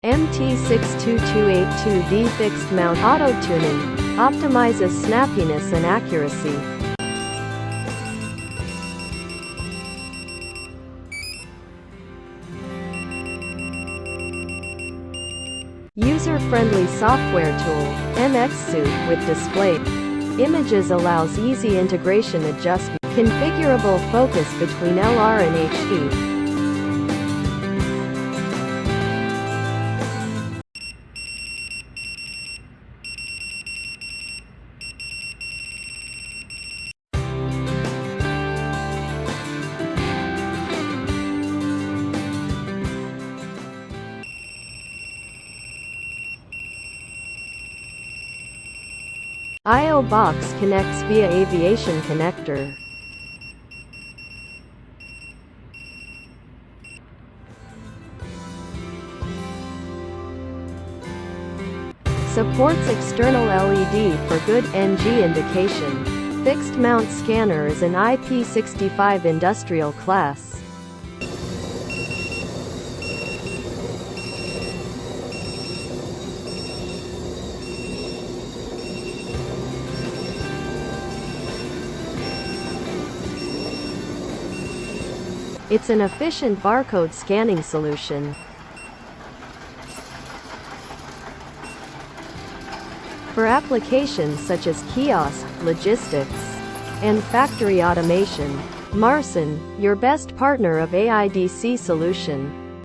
MT62282D Fixed Mount Auto Tuning optimizes snappiness and accuracy. User-friendly software tool, MX Suite with display images allows easy integration adjustment. Configurable focus between LR and HD. I/O box connects via aviation connector. Supports external LED for good NG indication. Fixed mount scanner is an IP65 industrial class. It's an efficient barcode scanning solution. For applications such as kiosk, logistics, and factory automation, Marson, your best partner of AIDC solution.